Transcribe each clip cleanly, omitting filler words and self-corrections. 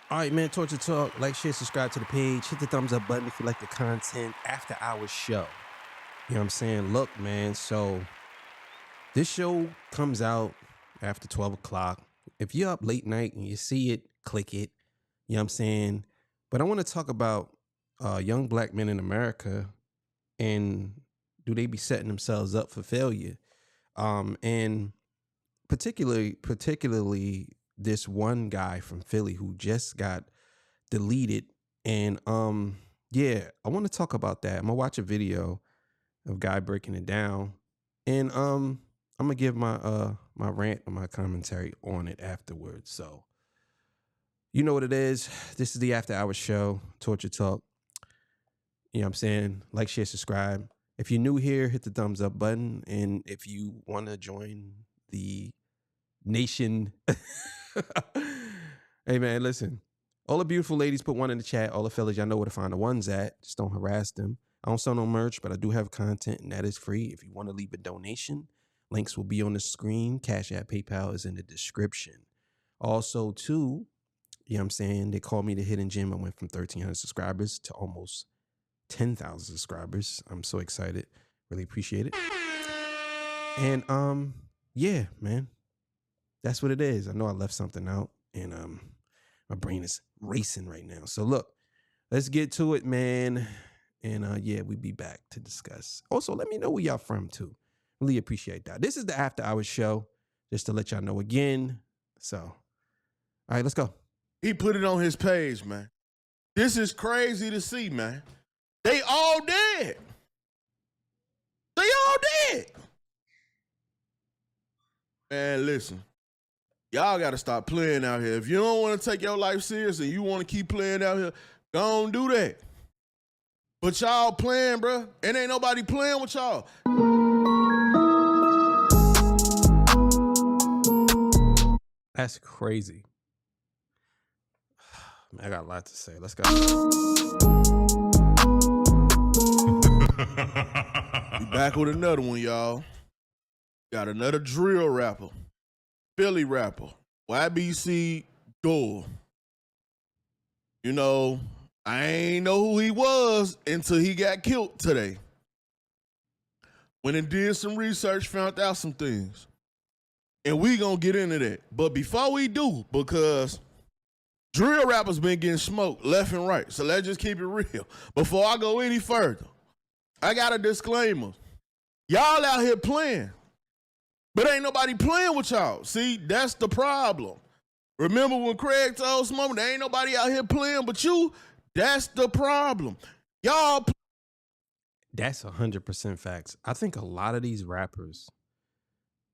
All right, man. Torture Talk. Like, share, subscribe to the page. Hit the thumbs up button if you like the content. After Hours show. You know what I'm saying? Look, man. So this show comes out after 12 o'clock. If you're up late night and you see it, click it. You know what I'm saying? But I want to talk about young black men in America and do they be setting themselves up for failure? And particularly this one guy from Philly who just got deleted. And yeah, I want to talk about that. I'm gonna watch a video of a guy breaking it down. And I'm gonna give my my rant and my commentary on it afterwards. So you know what it is. This is the After Hours show, Torture Talk. You know what I'm saying? Like, share, subscribe. If you're new here, hit the thumbs up button. And if you want to join the nation, hey man, listen. All the beautiful ladies, put one in the chat. All the fellas, y'all know where to find the ones at. Just don't harass them. I don't sell no merch, but I do have content, and that is free. If you want to leave a donation, links will be on the screen. Cash App, PayPal is in the description. Also, too, you know what I'm saying? They called me the Hidden Gem. I went from 1,300 subscribers to almost 10,000 subscribers. I'm so excited. Really appreciate it. And yeah, man. That's what it is. I know I left something out, and my brain is racing right now. So look, let's get to it, man. And yeah, we be back to discuss. Also, let me know where y'all from too. Really appreciate that. This is the After Hours show, just to let y'all know again. So, all right, let's go. He put it on his page, man. This is crazy to see, man. They all dead. They all dead. Man, listen. Y'all got to stop playing out here. If you don't want to take your life serious and you want to keep playing out here, don't do that. But y'all playing, bro. And ain't nobody playing with y'all. That's crazy. Man, I got a lot to say. Let's go. We back with another one, y'all. Got another drill rapper. Philly rapper. YBC Door. You know, I ain't know who he was until he got killed today. Went and did some research, found out some things. And we gonna get into that. But before we do, because drill rappers been getting smoked left and right. So let's just keep it real. Before I go any further, I got a disclaimer. Y'all out here playing, but ain't nobody playing with y'all. See, that's the problem. Remember when Craig told Smoke, there ain't nobody out here playing but you? That's the problem. Y'all. That's 100% facts. I think a lot of these rappers,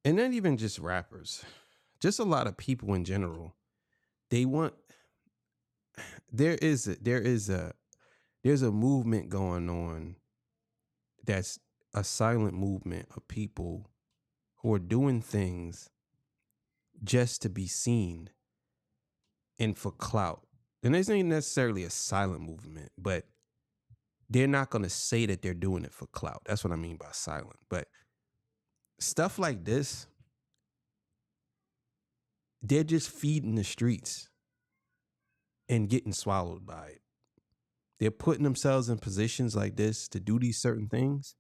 and not even just rappers, just a lot of people in general, they want. There's a movement going on that's a silent movement of people who are doing things just to be seen and for clout. And this ain't necessarily a silent movement, but they're not going to say that they're doing it for clout. That's what I mean by silent. But stuff like this, they're just feeding the streets and getting swallowed by it. They're putting themselves in positions like this to do these certain things.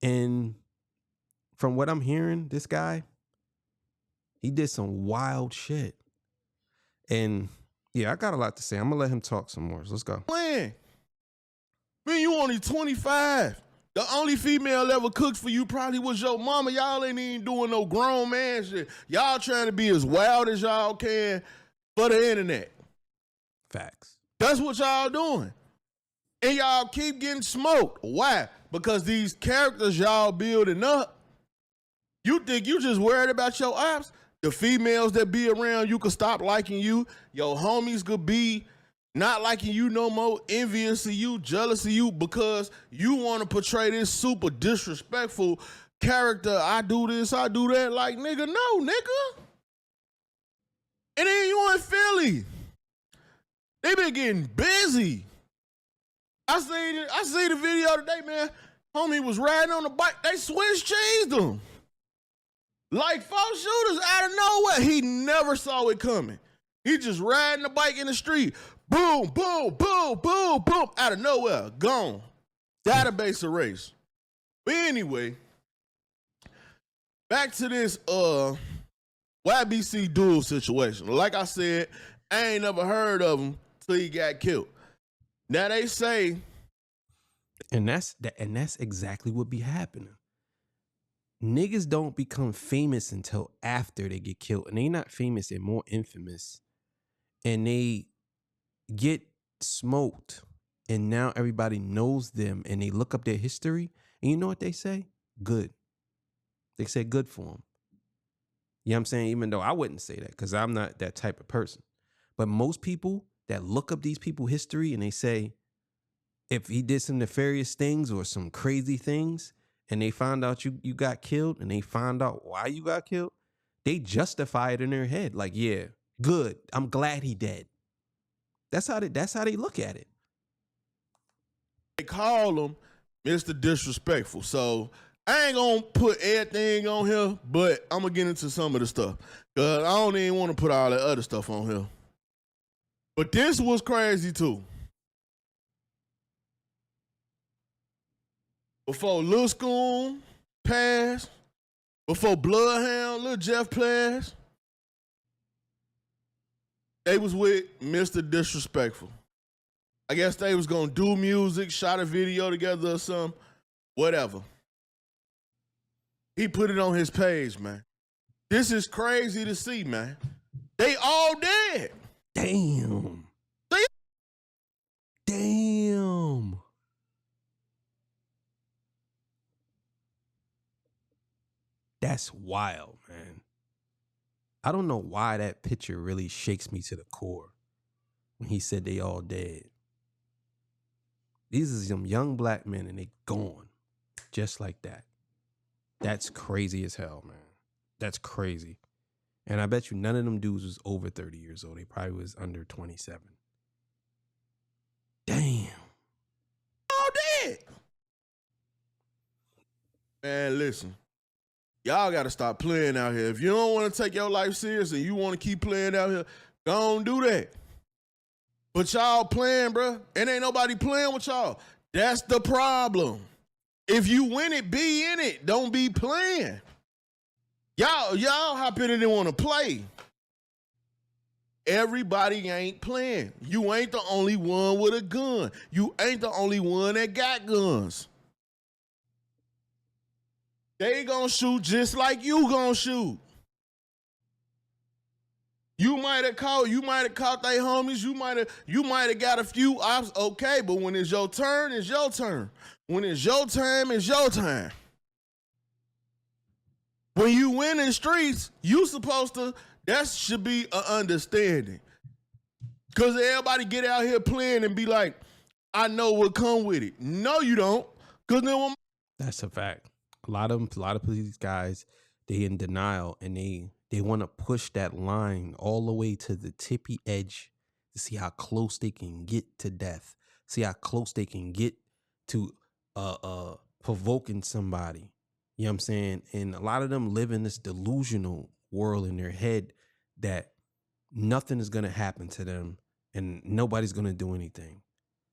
And from what I'm hearing, this guy, he did some wild shit. And yeah, I got a lot to say. I'm going to let him talk some more. So let's go. Man, you only 25. The only female ever cooked for you probably was your mama. Y'all ain't even doing no grown man shit. Y'all trying to be as wild as y'all can for the internet. Facts. That's what y'all doing. And y'all keep getting smoked. Why? Because these characters y'all building up, you think you just worried about your ops? The females that be around you could stop liking you. Your homies could be not liking you no more, envious of you, jealous of you, because you want to portray this super disrespectful character. I do this, I do that. Like, nigga, no, nigga. And then you in Philly. They been getting busy. I seen the video today, man. Homie was riding on the bike. They Swiss cheesed him. Like 4 shooters out of nowhere. He never saw it coming. He just riding the bike in the street. Boom, boom, boom, boom, boom. Out of nowhere. Gone. Database erased. But anyway, back to this YBC duel situation. Like I said, I ain't never heard of him till he got killed. Now they say, and that's exactly what be happening. Niggas don't become famous until after they get killed, and they not famous, they're more infamous, and they get smoked, and now everybody knows them, and they look up their history, and you know what they say? Good. They say good for them. You know what I'm saying? Even though I wouldn't say that because I'm not that type of person. But most people that look up these people's history and they say, if he did some nefarious things or some crazy things and they find out you got killed and they find out why you got killed, they justify it in their head. Like, yeah, good. I'm glad he dead. That's how they look at it. They call him Mr. Disrespectful. So I ain't gonna put everything on here, but I'm gonna get into some of the stuff. Cause I don't even want to put all that other stuff on here. But this was crazy too. Before Lil Scoon passed, before Bloodhound, Lil Jeff passed, they was with Mr. Disrespectful. I guess they was gonna do music, shot a video together or something, whatever. He put it on his page, man. This is crazy to see, man. They all dead. Damn. Damn. That's wild, man. I don't know why that picture really shakes me to the core when he said they all dead. These are some young black men and they gone just like that. That's crazy as hell, man. That's crazy. And I bet you none of them dudes was over 30 years old. They probably was under 27. Damn. All dead. Man, listen. Y'all got to stop playing out here. If you don't want to take your life serious and you want to keep playing out here, go on do that. But y'all playing, bro, and ain't nobody playing with y'all. That's the problem. If you win it, be in it. Don't be playing. Y'all hop in and they want to play. Everybody ain't playing. You ain't the only one with a gun. You ain't the only one that got guns. They gonna shoot just like you gonna shoot. You might have caught their homies. You might have got a few ops. Okay, but when it's your turn, it's your turn. When it's your time, it's your time. When you win in streets, you supposed to, that should be an understanding. Because everybody get out here playing and be like, I know what come with it. No, you don't. Because then that's a fact. A lot of these guys, they in denial and they want to push that line all the way to the tippy edge to see how close they can get to death. See how close they can get to provoking somebody. You know what I'm saying? And a lot of them live in this delusional world in their head that nothing is going to happen to them and nobody's going to do anything.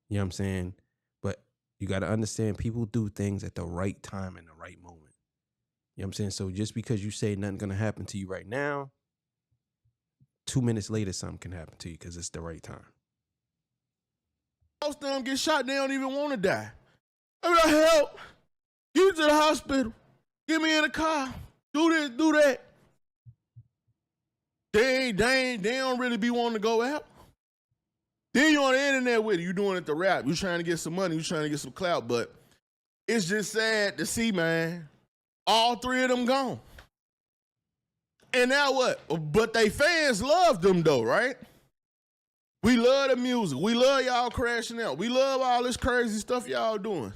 You know what I'm saying? But you got to understand people do things at the right time and the right moment. You know what I'm saying? So just because you say nothing's going to happen to you right now, 2 minutes later, something can happen to you because it's the right time. Most of them get shot, they don't even want to die. I'm like, help. Get me to the hospital. Get me in the car. Do this, do that. They don't really be wanting to go out. Then you on the internet with it. You doing it to rap. You trying to get some money. You trying to get some clout. But it's just sad to see, man. All three of them gone. And now what? But they fans love them though, right? We love the music. We love y'all crashing out. We love all this crazy stuff y'all doing.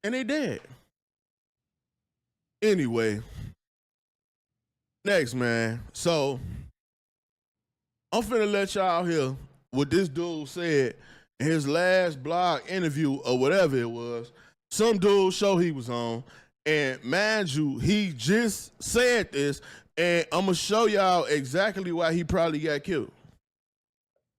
And they dead. Anyway. Next, man. So, I'm finna let y'all hear what this dude said in his last blog interview or whatever it was. Some dude show he was on. And mind you, he just said this And I'm going to show y'all exactly why he probably got killed.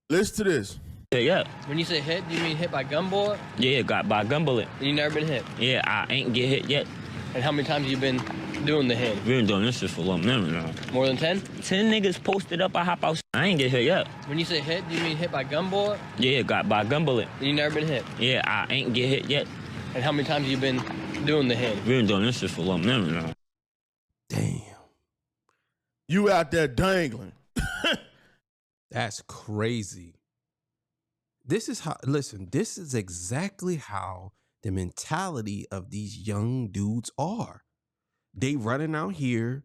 Listen to this. Yeah. When you say hit, do you mean hit by gun bullet? Yeah, got by gun bullet. You never been hit? Yeah, I ain't get hit yet. And how many times have you been doing the hit? We been doing this shit for a long time now. More than 10? 10 niggas posted up, I hop out. I ain't get hit yet. When you say hit, do you mean hit by gun bullet? Yeah, got by gun bullet. You never been hit? Yeah, I ain't get hit yet. And how many times have you been doing the hit? We been doing this shit for a long time now. Damn. You out there dangling. That's crazy. This is how, listen, this is exactly how the mentality of these young dudes are. They running out here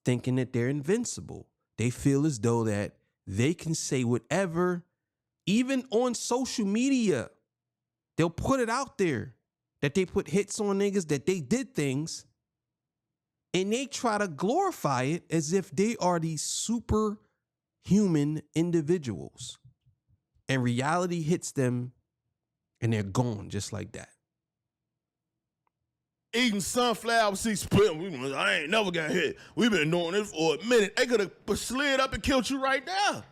thinking that they're invincible. They feel as though that they can say whatever, even on social media. They'll put it out there that they put hits on niggas, that they did things, and they try to glorify it as if they are these superhuman individuals. And reality hits them and they're gone just like that. Eating sunflower seeds, spitting. I ain't never got hit. We've been doing this for a minute. They could have slid up and killed you right now.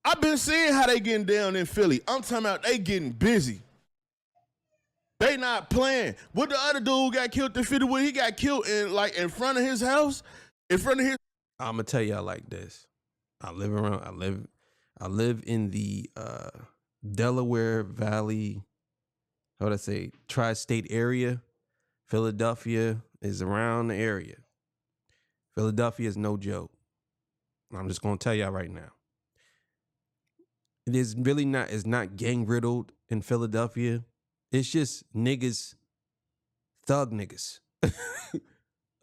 I've been seeing how they getting down in Philly. I'm talking about they getting busy. They not playing. What the other dude got killed in Philly? When he got killed in front of his house, in front of his. I'm gonna tell y'all like this. I live in the Delaware Valley, how would I say, tri-state area. Philadelphia is around the area. Philadelphia is no joke. I'm just gonna tell y'all right now. It is really not, it's not gang riddled in Philadelphia. It's just niggas, thug niggas,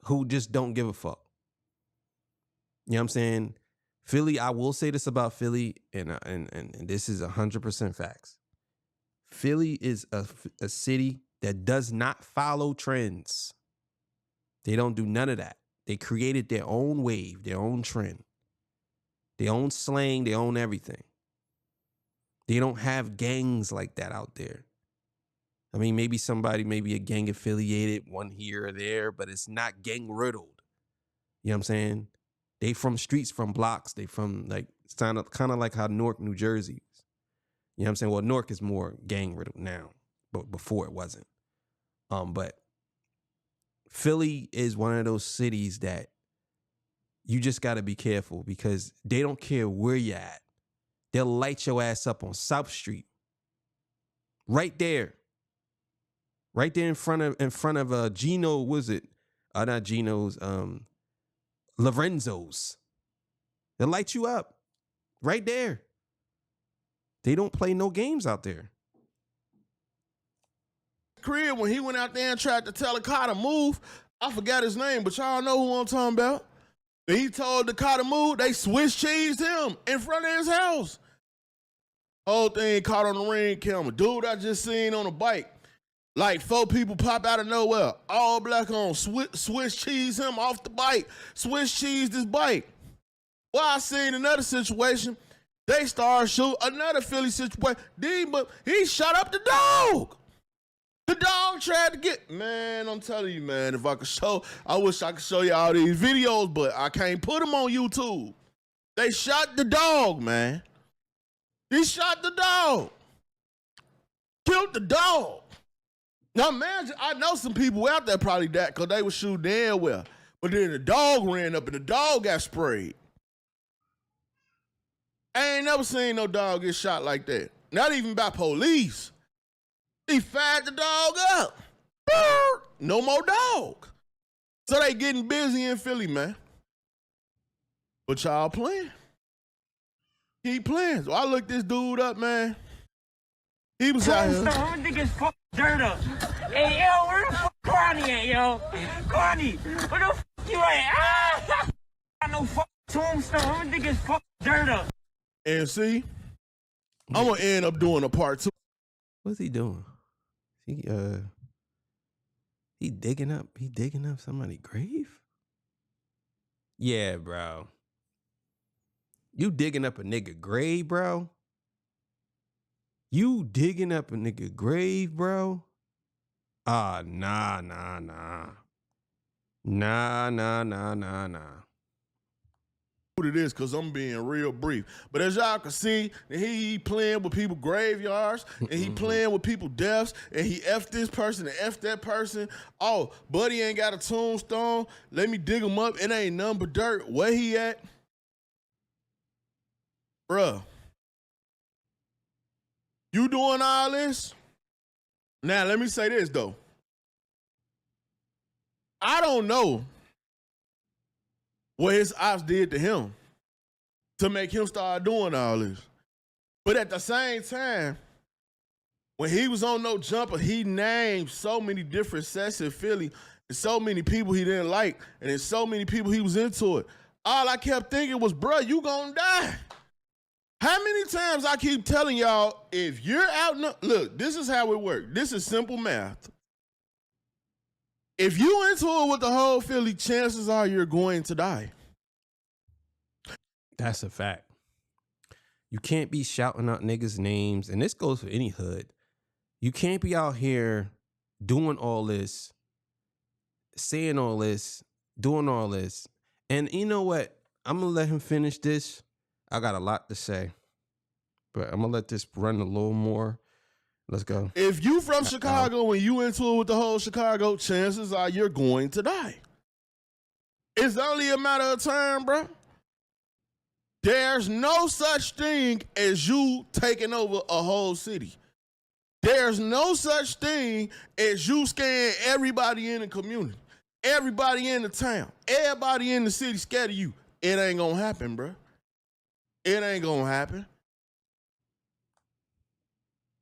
who just don't give a fuck. You know what I'm saying? Philly, I will say this about Philly, and this is 100% facts. Philly is a city that does not follow trends. They don't do none of that. They created their own wave, their own trend, their own slang, their own everything. They don't have gangs like that out there. I mean, maybe somebody may be a gang affiliated, one here or there, but it's not gang riddled. You know what I'm saying? They from streets, from blocks. They from like, kind of like how Newark, New Jersey is. You know what I'm saying? Well, Newark is more gang riddled now, but before it wasn't. But Philly is one of those cities that you just got to be careful because they don't care where you're at. They'll light your ass up on South Street. Right there. Right there in front of Gino, was it? Not Gino's, Lorenzo's. They'll light you up. Right there. They don't play no games out there. Crib, when he went out there and tried to tell a car to move, I forgot his name, but y'all know who I'm talking about. When he told the car to move, they Swiss cheesed him in front of his house. Whole thing caught on the ring camera. Dude I just seen on a bike. Like 4 people pop out of nowhere. All black on. Swiss cheese him off the bike. Swiss cheese this bike. Well, I seen another situation. They started shooting another Philly situation. But he shot up the dog. The dog tried to get. Man, I'm telling you, man, if I could show, I wish I could show you all these videos, but I can't put them on YouTube. They shot the dog, man. He shot the dog. Killed the dog. Now imagine, I know some people out there probably that because they were shooting damn well. But then the dog ran up and the dog got sprayed. I ain't never seen no dog get shot like that. Not even by police. He fired the dog up. No more dog. So they getting busy in Philly, man. But y'all playing. Keep playing. So I looked this dude up, man. He was out here. I'm gonna get fucking dirt up. Hey, yo, where the fuck Carney at, yo? Carney, where the fuck you at? Ah! I know fucking Tombstone. I'm gonna get fucking dirt up. And see, I'm gonna end up doing a part 2. What's he doing? He digging up somebody's grave? Yeah, bro. You digging up a nigga grave, bro? You digging up a nigga grave, bro? Nah. Nah. What it is, because I'm being real brief. But as y'all can see, he playing with people graveyards, and he playing with people deaths, and he F this person and F that person. Oh, buddy ain't got a tombstone. Let me dig him up. It ain't nothing but dirt. Where he at? Bruh. You doing all this? Now, let me say this, though. I don't know what his ops did to him to make him start doing all this. But at the same time, when he was on No Jumper, he named so many different sets in Philly and so many people he didn't like, and there's so many people he was into it. All I kept thinking was, bro, you gonna die. How many times I keep telling y'all, if you're out, look, this is how it works. This is simple math. If you into it with the whole Philly, chances are you're going to die. That's a fact. You can't be shouting out niggas' names, and this goes for any hood. You can't be out here doing all this, saying all this, doing all this. And you know what? I'm going to let him finish this. I got a lot to say, but I'm going to let this run a little more. Let's go. If you from Chicago and you into it with the whole Chicago, chances are you're going to die. It's only a matter of time, bro. There's no such thing as you taking over a whole city. There's no such thing as you scaring everybody in the community, everybody in the town, everybody in the city scared of you. It ain't gonna happen, bro. It ain't gonna happen.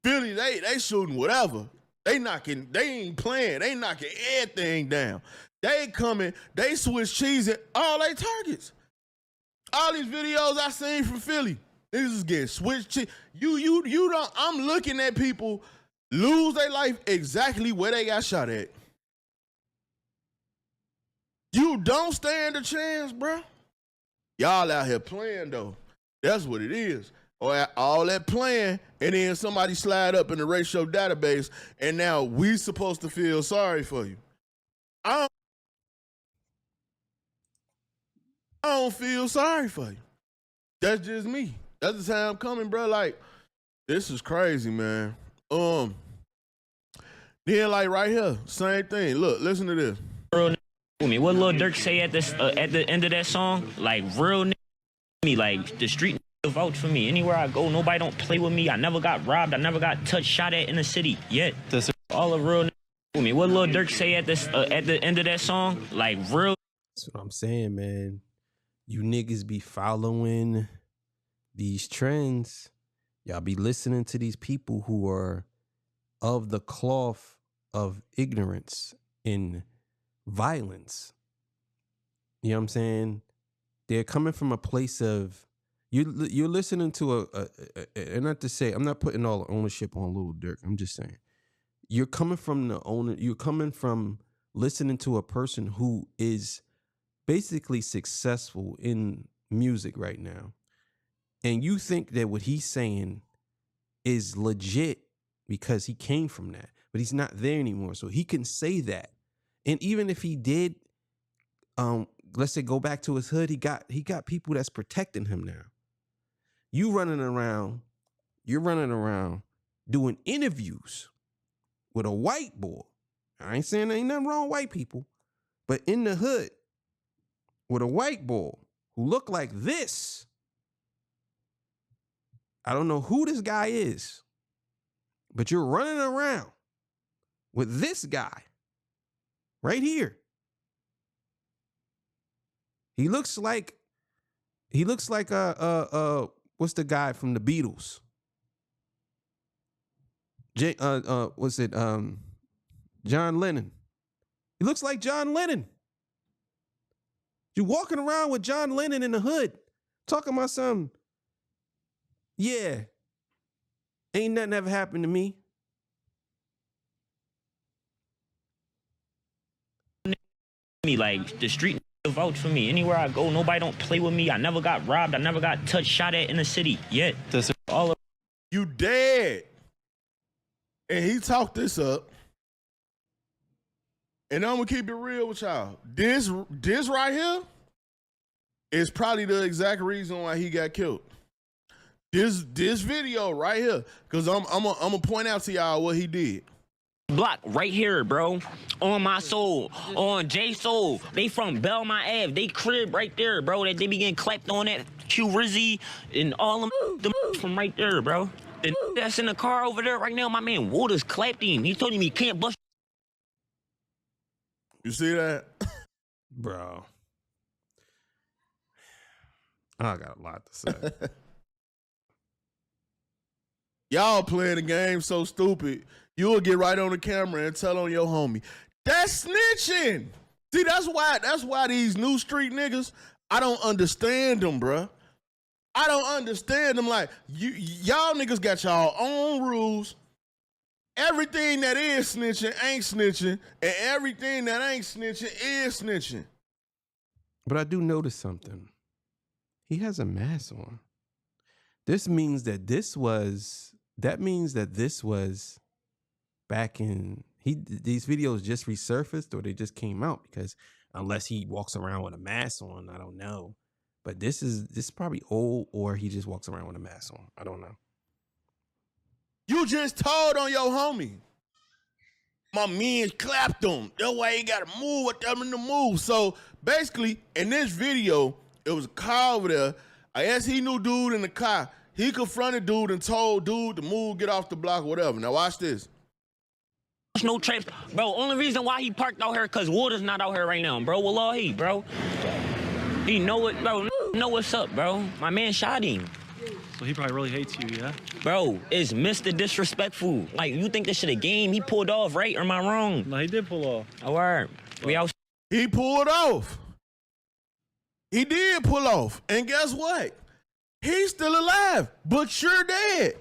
Philly, they shooting whatever. They ain't playing. They knocking everything down. They coming, they switch cheese at all they targets. All these videos I seen from Philly, niggas is getting switched cheese. You don't, I'm looking at people lose their life exactly where they got shot at. You don't stand a chance, bro. Y'all out here playing though. That's what it is. All that playing, and then somebody slide up in the ratio database, and now we supposed to feel sorry for you. I don't feel sorry for you. That's just me. That's the time coming, bro. Like, this is crazy, man. Then like right here, same thing. Look, listen to this. Real me. What Lil Durk say at this at the end of that song? Like real me, like the street vouch for me. Anywhere I go, nobody don't play with me. I never got robbed. I never got touched, shot at in the city yet. All of real me. What Lil Durk say at this at the end of that song? Like real. That's what I'm saying, man. You niggas be following these trends. Y'all be listening to these people who are of the cloth of ignorance and violence. You know what I'm saying? They're coming from a place of you're listening to and not to say I'm not putting all the ownership on Lil Durk. I'm just saying you're coming from the owner. You're coming from listening to a person who is basically successful in music right now, and you think that what he's saying is legit because he came from that, but he's not there anymore, so he can say that. And even if he did, let's say go back to his hood, he got people that's protecting him now. You're running around doing interviews with a white boy. I ain't saying there ain't nothing wrong with white people, but in the hood with a white boy who look like this. I don't know who this guy is, but you're running around with this guy right here. He looks like what's the guy from the Beatles? John Lennon. He looks like John Lennon. You're walking around with John Lennon in the hood, talking about something. Yeah, ain't nothing ever happened to me. Me like the street vouch for me. Anywhere I go, nobody don't play with me. I never got robbed. I never got touched, shot at in the city yet. All of you dead. And he talked this up. And I'm gonna keep it real with y'all. This right here is probably the exact reason why he got killed. This video right here, because I'm gonna point out to y'all what he did. Block right here, bro. On my soul, on J Soul. They from Belmont Ave. They crib right there, bro. That they be getting clapped on that Q Rizzy and all them from right there, bro. The that's in the car over there right now, my man Waters clapped him. He told him he can't bust. You see that? Bro. I got a lot to say. Y'all playing the game so stupid. You'll get right on the camera and tell on your homie. That's snitching. See, that's why these new street niggas, I don't understand them, bruh. I don't understand them. Like, y'all niggas got y'all own rules. Everything that is snitching ain't snitching, and everything that ain't snitching is snitching. But I do notice something. He has a mask on. This means that this was back in, these videos just resurfaced or they just came out, because unless he walks around with a mask on, I don't know. But this is probably old, or he just walks around with a mask on. I don't know. You just told on your homie. My man clapped him. That's why he got to move with them in the move. So basically, in this video, it was a car over there. I guess he knew dude in the car. He confronted dude and told dude to move, get off the block, or whatever. Now watch this. No traps, bro. Only reason why he parked out here because Water's not out here right now, bro. Wallahi, bro. He know it, bro. Know what's up, bro. My man shot him. So he probably really hates you, yeah? Bro, it's Mr. Disrespectful. Like, you think this shit a game? He pulled off, right? Or am I wrong? No, he did pull off. All right. We out. He pulled off. He did pull off. And guess what? He's still alive, but you're dead.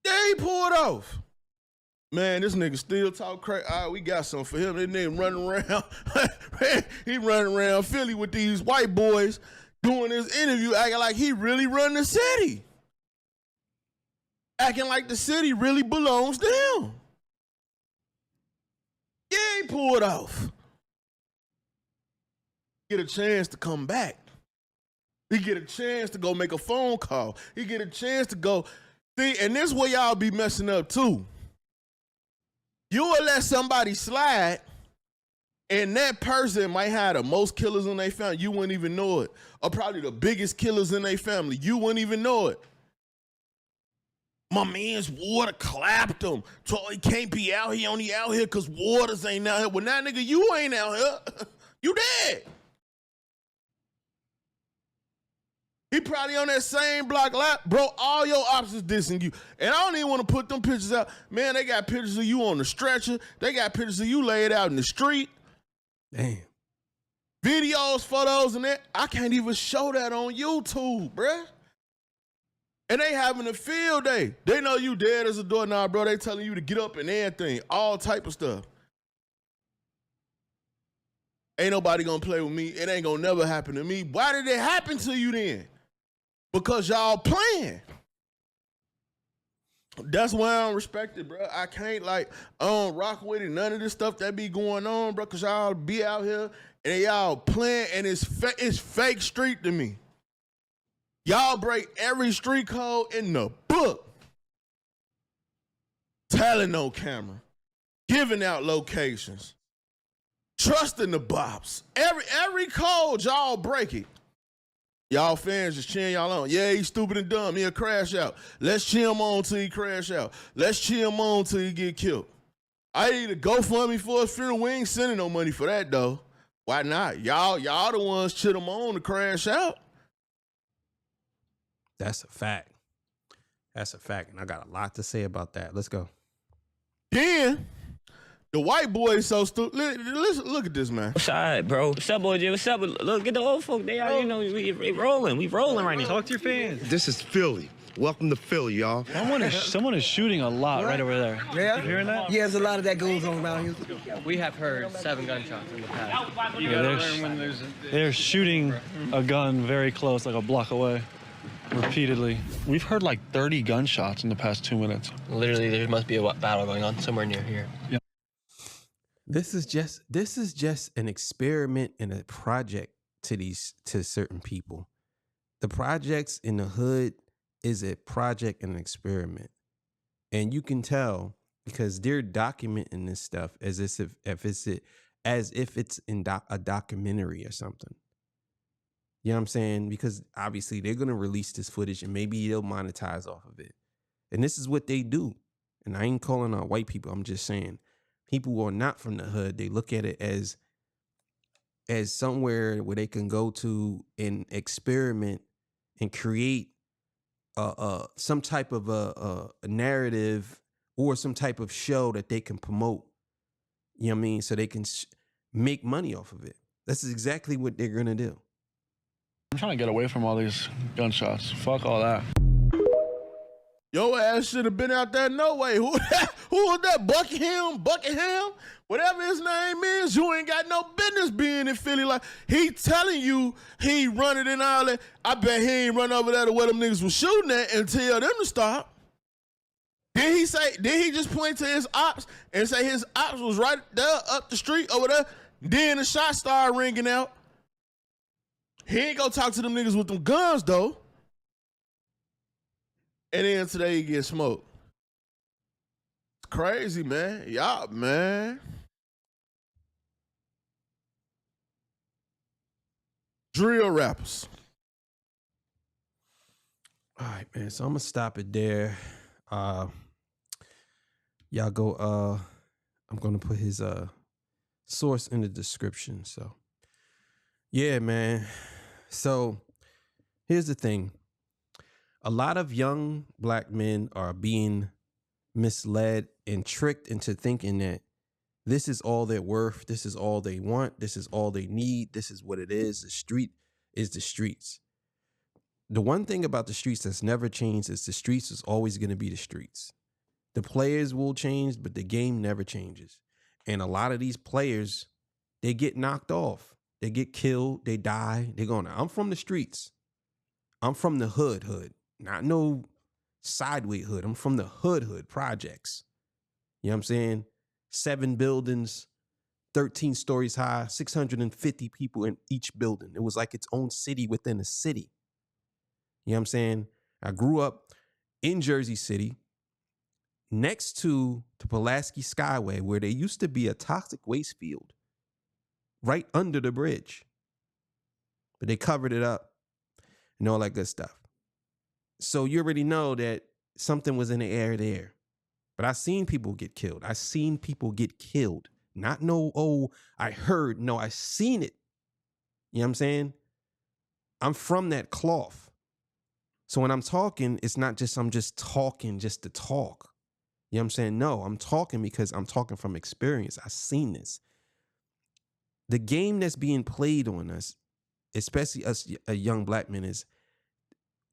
Yeah, he pulled off. Man, this nigga still talk crazy. All right, we got something for him. This nigga running around. He running around Philly with these white boys doing this interview, acting like he really run the city. Acting like the city really belongs to him. Yeah, he pulled off. Get a chance to come back. He get a chance to go make a phone call. He get a chance to go. See, and this is where y'all be messing up too. You will let somebody slide, and that person might have the most killers in their family. You wouldn't even know it. Or probably the biggest killers in their family. You wouldn't even know it. My man's Water clapped him. Told he can't be out here, only out here because Waters ain't out here. Well, now, nigga, you ain't out here. You dead. He probably on that same block lot. Bro, all your ops is dissing you. And I don't even want to put them pictures out. Man, they got pictures of you on the stretcher. They got pictures of you laid out in the street. Damn. Videos, photos, and that. I can't even show that on YouTube, bruh. And they having a field day. They know you dead as a doorknob, bro. They telling you to get up and everything. All type of stuff. Ain't nobody gonna play with me. It ain't gonna never happen to me. Why did it happen to you then? Because y'all playing. That's why I don't respect it, bro. I can't I don't rock with it. None of this stuff that be going on, bro. Cause y'all be out here and y'all playing, and it's fake street to me. Y'all break every street code in the book. Telling on camera, giving out locations, trusting the bops. Every code y'all break it. Y'all fans just cheering y'all on. Yeah, he's stupid and dumb. He'll crash out. Let's cheer him on till he crash out. Let's cheer him on till he get killed. I need to GoFundMe for his funeral. We ain't sending no money for that, though. Why not? Y'all the ones cheer him on to crash out. That's a fact. That's a fact. And I got a lot to say about that. Let's go. Then the white boy is so stupid. Listen, look at this, man. What's up, bro? What's up, boy? What's up? Look at the old folk. They are, you know, we rolling. We rolling right now. Talk to your fans. This is Philly. Welcome to Philly, y'all. Someone is shooting a lot right over there. Yeah? You hearing that? Yeah, there's a lot of that goes on around here. We have heard 7 gunshots in the past. Yeah, they're shooting a gun very close, like a block away. repeatedly. We've heard like 30 gunshots in the past 2 minutes. Literally, there must be a battle going on somewhere near here. Yeah. This is just an experiment and a project to certain people. The projects in the hood is a project and an experiment. And you can tell because they're documenting this stuff as if it's in a documentary or something. You know what I'm saying? Because obviously they're going to release this footage and maybe they'll monetize off of it. And this is what they do. And I ain't calling out white people. I'm just saying people who are not from the hood, they look at it as somewhere where they can go to and experiment and create some type of a narrative or some type of show that they can promote. You know what I mean? So they can make money off of it. That's exactly what they're going to do. I'm trying to get away from all these gunshots. Fuck all that. Your ass should have been out there no way. Who was that? Buckingham? Whatever his name is, you ain't got no business being in Philly. Like, he telling you he running and all that. I bet he ain't run over there to where them niggas was shooting at and tell them to stop. Did he just point to his ops and say his ops was right there up the street over there? Then the shots started ringing out. He ain't gonna talk to them niggas with them guns though. And then today he gets smoked. It's crazy, man. Y'all, man. Drill rappers. All right, man. So I'm gonna stop it there. Y'all go. I'm gonna put his source in the description. So, yeah, man. So here's the thing. A lot of young black men are being misled and tricked into thinking that this is all they're worth. This is all they want. This is all they need. This is what it is. The street is the streets. The one thing about the streets that's never changed is the streets is always going to be the streets. The players will change, but the game never changes. And a lot of these players, they get knocked off. They get killed. They die. They're going, I'm from the streets. I'm from the hood. Not no sideway hood. I'm from the hood projects. You know what I'm saying? 7 buildings, 13 stories high, 650 people in each building. It was like its own city within a city. You know what I'm saying? I grew up in Jersey City next to the Pulaski Skyway, where there used to be a toxic waste field right under the bridge. But they covered it up and all that good stuff. So you already know that something was in the air there. But I seen people get killed. I seen people get killed. Not no, oh, I heard. No, I seen it. You know what I'm saying? I'm from that cloth. So when I'm talking, it's not just I'm just talking just to talk. You know what I'm saying? No, I'm talking because I'm talking from experience. I've seen this. The game that's being played on us, especially us young black men, is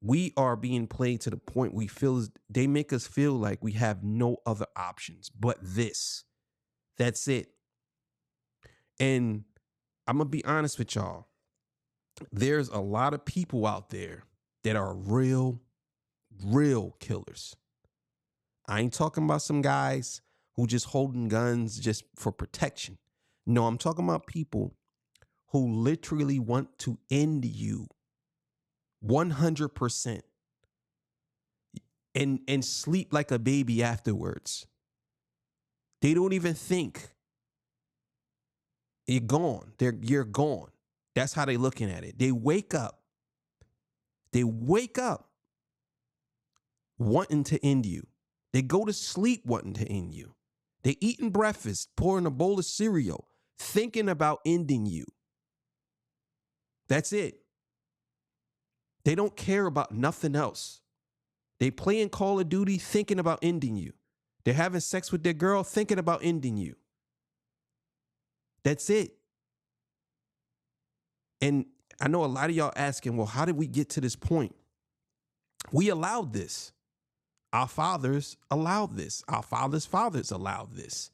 we are being played to the point we feel they make us feel like we have no other options but this. That's it. And I'm going to be honest with y'all. There's a lot of people out there that are real killers. I ain't talking about some guys who just holding guns just for protection. No, I'm talking about people who literally want to end you 100% and sleep like a baby afterwards. They don't even think. You're gone. You're gone. That's how they're looking at it. They wake up. They wake up wanting to end you. They go to sleep wanting to end you. They eating breakfast, pouring a bowl of cereal, thinking about ending you. That's it. They don't care about nothing else. They playing Call of Duty thinking about ending you. They're having sex with their girl thinking about ending you. That's it. And I know a lot of y'all asking, well, how did we get to this point? We allowed this. Our fathers allowed this. Our fathers' fathers allowed this.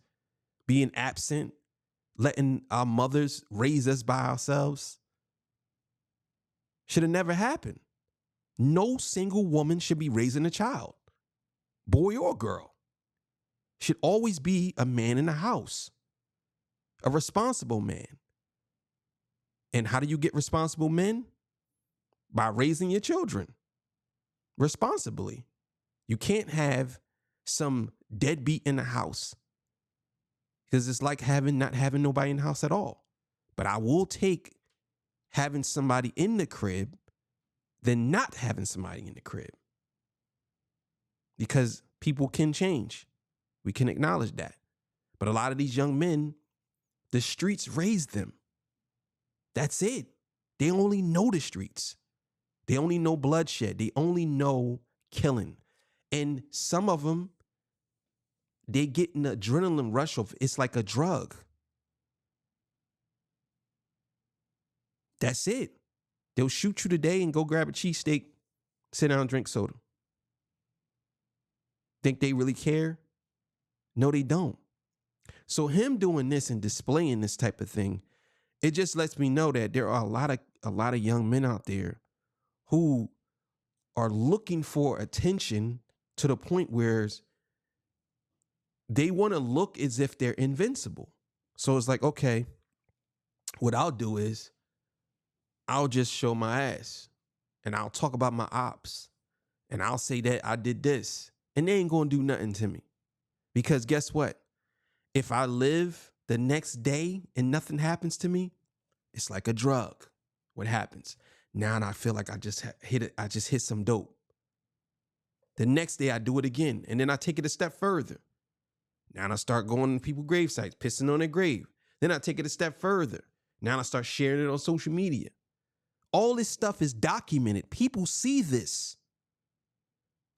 Being absent, letting our mothers raise us by ourselves. Should have never happened. No single woman should be raising a child, boy or girl. Should always be a man in the house, a responsible man. And how do you get responsible men? By raising your children responsibly. You can't have some deadbeat in the house, because it's like not having nobody in the house at all. But I will take having somebody in the crib than not having somebody in the crib, because people can change. We can acknowledge that. But a lot of these young men, the streets raised them. That's it. They only know the streets. They only know bloodshed. They only know killing. And some of them, they get an adrenaline rush of it's like a drug. That's it. They'll shoot you today and go grab a cheesesteak, sit down and drink soda. Think they really care? No, they don't. So him doing this and displaying this type of thing, it just lets me know that there are a lot of young men out there who are looking for attention to the point where they want to look as if they're invincible. So it's like, okay, what I'll do is I'll just show my ass and I'll talk about my ops and I'll say that I did this, and they ain't going to do nothing to me. Because guess what? If I live the next day and nothing happens to me, it's like a drug. What happens? Now I feel like I just hit some dope. The next day I do it again, and then I take it a step further. Now I start going to people's grave sites, pissing on their grave. Then I take it a step further. Now I start sharing it on social media. All this stuff is documented. People see this.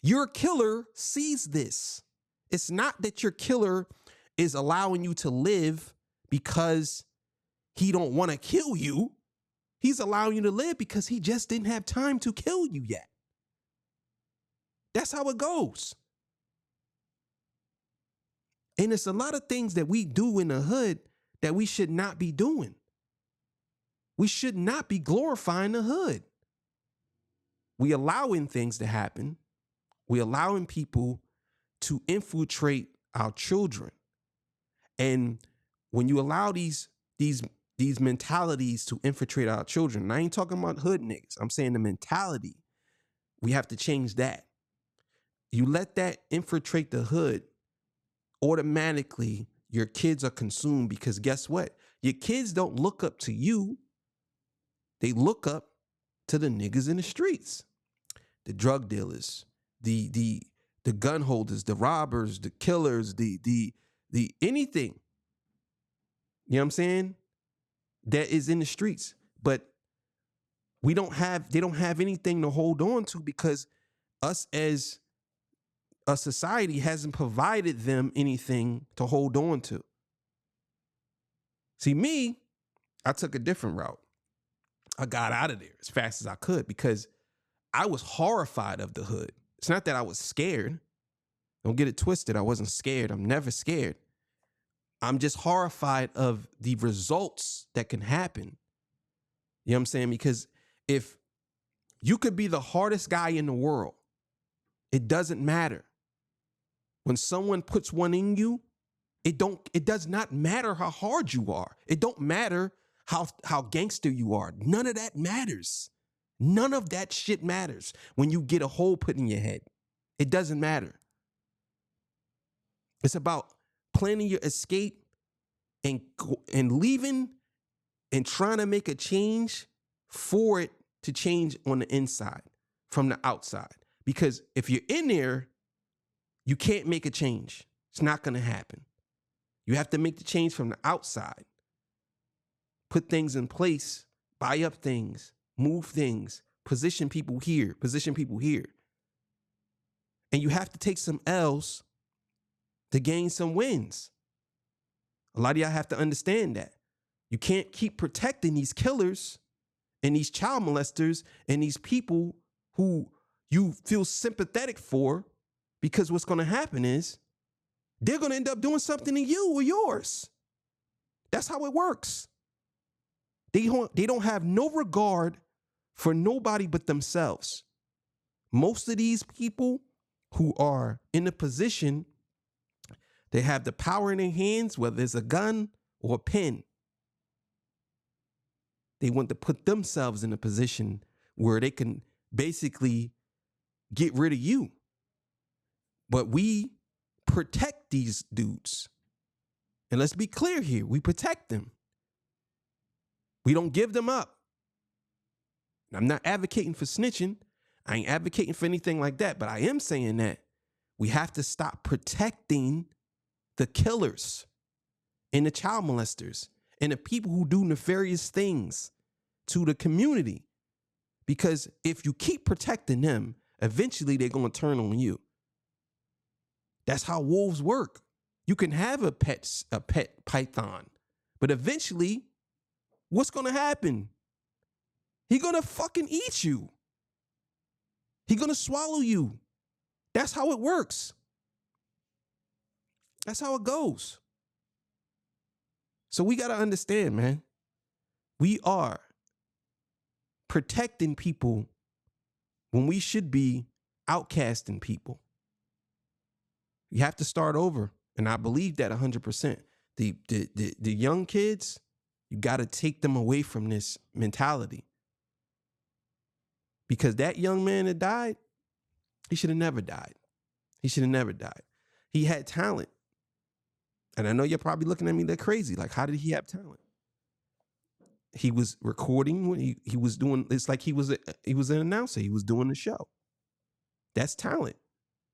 Your killer sees this. It's not that your killer is allowing you to live because he don't want to kill you. He's allowing you to live because he just didn't have time to kill you yet. That's how it goes. And it's a lot of things that we do in the hood that we should not be doing. We should not be glorifying the hood. We allowing things to happen. We allowing people to infiltrate our children. And when you allow these mentalities to infiltrate our children, and I ain't talking about hood niggas, I'm saying the mentality, we have to change that. You let that infiltrate the hood, automatically your kids are consumed, because guess what? Your kids don't look up to you. They look up to the niggas in the streets, the drug dealers, the gun holders, the robbers, the killers, the anything. You know what I'm saying? That is in the streets. But they don't have anything to hold on to, because us as a society hasn't provided them anything to hold on to. See, me, I took a different route. I got out of there as fast as I could because I was horrified of the hood. It's not that I was scared. Don't get it twisted. I wasn't scared. I'm never scared. I'm just horrified of the results that can happen. You know what I'm saying? Because if you could be the hardest guy in the world, it doesn't matter. When someone puts one in you, it does not matter how hard you are. It don't matter how gangster you are. None of that matters. None of that shit matters when you get a hole put in your head. It doesn't matter. It's about planning your escape and leaving and trying to make a change for it to change on the inside from the outside. Because if you're in there, you can't make a change. It's not going to happen. You have to make the change from the outside. Put things in place, buy up things, move things, position people here, position people here. And you have to take some L's to gain some wins. A lot of y'all have to understand that. You can't keep protecting these killers and these child molesters and these people who you feel sympathetic for, because what's going to happen is they're going to end up doing something to you or yours. That's how it works. They don't have no regard for nobody but themselves. Most of these people who are in a position, they have the power in their hands, whether it's a gun or a pen. They want to put themselves in a position where they can basically get rid of you. But we protect these dudes. And let's be clear here. We protect them. We don't give them up. I'm not advocating for snitching. I ain't advocating for anything like that. But I am saying that we have to stop protecting the killers and the child molesters and the people who do nefarious things to the community. Because if you keep protecting them, eventually they're going to turn on you. That's how wolves work. You can have a pet python, but eventually, what's going to happen? He's going to fucking eat you. He's going to swallow you. That's how it works. That's how it goes. So we got to understand, man. We are protecting people when we should be outcasting people. You have to start over. And I believe that 100%. The young kids, you got to take them away from this mentality. Because that young man that died, he should have never died. He should have never died. He had talent. And I know you're probably looking at me like crazy. Like, how did he have talent? He was recording when he was doing, it's like he was an announcer. He was doing the show. That's talent.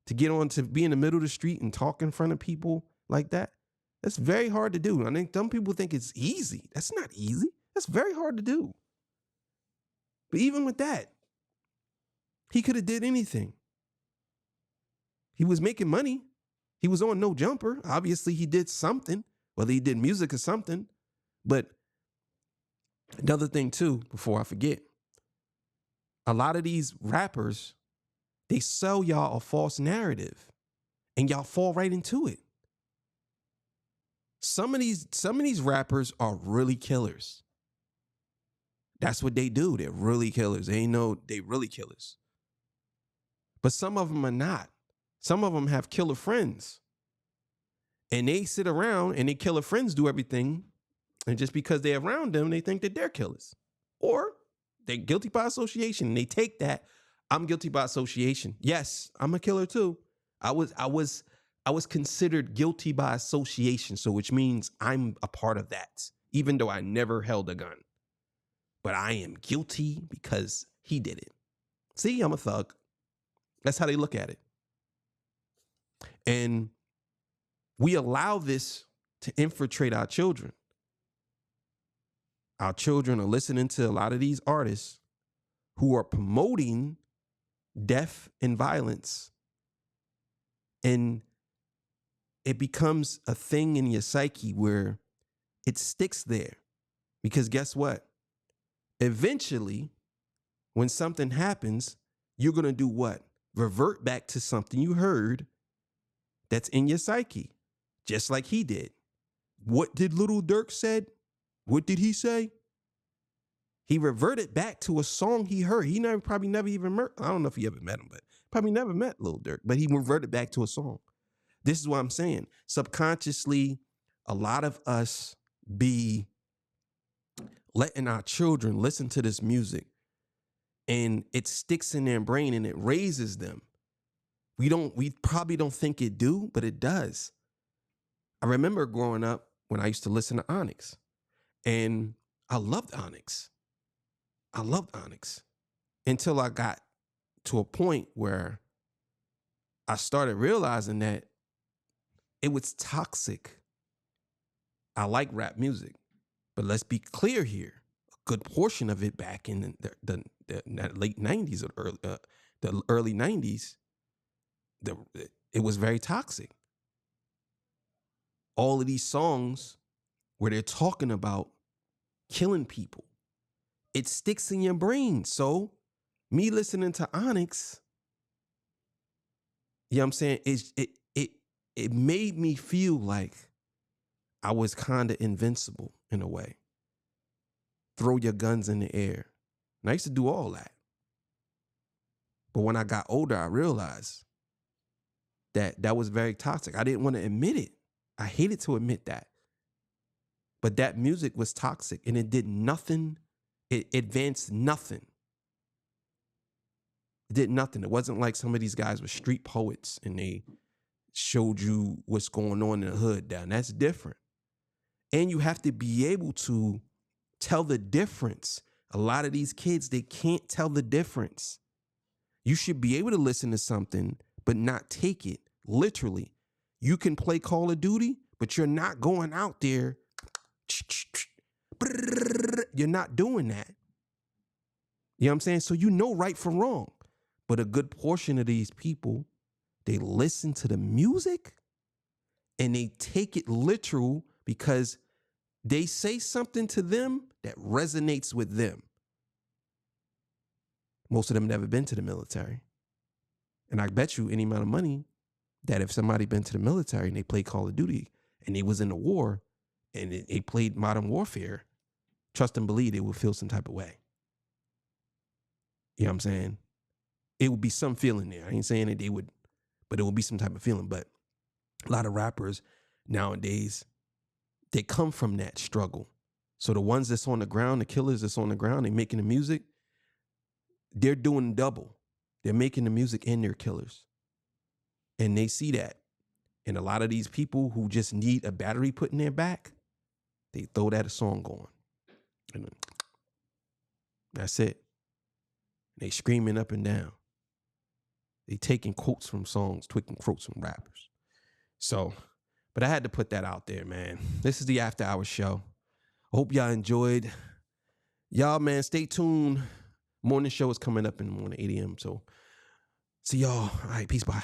To get on, to be in the middle of the street and talk in front of people like that, that's very hard to do. I think some people think it's easy. That's not easy. That's very hard to do. But even with that, he could have did anything. He was making money. He was on No Jumper. Obviously, he did something, whether he did music or something. But another thing too, before I forget, a lot of these rappers, they sell y'all a false narrative and y'all fall right into it. Some of these rappers are really killers. That's what they do. They're really killers. They really killers. But some of them are not. Some of them have killer friends. And they sit around and they killer friends do everything. And just because they're around them, they think that they're killers. Or they're guilty by association. And they take that, I'm guilty by association. Yes, I'm a killer too. I was considered guilty by association. So which means I'm a part of that, even though I never held a gun. But I am guilty because he did it. See, I'm a thug. That's how they look at it. And we allow this to infiltrate our children. Our children are listening to a lot of these artists who are promoting death and violence. And it becomes a thing in your psyche where it sticks there. Because guess what? Eventually, when something happens, you're going to do what? Revert back to something you heard that's in your psyche, just like he did. What did Little Dirk said? What did he say? He reverted back to a song he heard. He probably never even met. I don't know if he ever met him, but probably never met Little Dirk, but he reverted back to a song. This is what I'm saying. Subconsciously, a lot of us be letting our children listen to this music and it sticks in their brain and it raises them. We probably don't think it do, but it does. I remember growing up when I used to listen to Onyx, and I loved Onyx. Until I got to a point where I started realizing that it was toxic. I like rap music, but let's be clear here. A good portion of it back in the late 90s or the early 90s, it was very toxic. All of these songs where they're talking about killing people, it sticks in your brain. So me listening to Onyx, you know what I'm saying? It made me feel like I was kind of invincible in a way. Throw your guns in the air. And I used to do all that. But when I got older, I realized that was very toxic. I didn't want to admit it. I hated to admit that. But that music was toxic and it did nothing. It advanced nothing. It did nothing. It wasn't like some of these guys were street poets and they showed you what's going on in the hood down. That's different. And you have to be able to tell the difference. A lot of these kids, they can't tell the difference. You should be able to listen to something, but not take it literally. You can play Call of Duty, but you're not going out there. You're not doing that. You know what I'm saying? So you know right from wrong. But a good portion of these people, they listen to the music and they take it literal because they say something to them that resonates with them. Most of them never been to the military. And I bet you any amount of money that if somebody been to the military and they played Call of Duty and they was in the war and they played Modern Warfare, trust and believe they would feel some type of way. You know what I'm saying? It would be some feeling there. I ain't saying that they would, but it would be some type of feeling. But a lot of rappers nowadays, they come from that struggle. So the ones that's on the ground, the killers that's on the ground, they making the music, they're doing double. They're making the music and they're killers. And they see that. And a lot of these people who just need a battery put in their back, they throw that a song on. And that's it. They screaming up and down. They taking quotes from songs, taking quotes from rappers. So, but I had to put that out there, man. This is the After Hours show. I hope y'all enjoyed. Y'all, man, stay tuned. Morning show is coming up in the morning, 8 a.m. So see y'all. All right, peace, bye.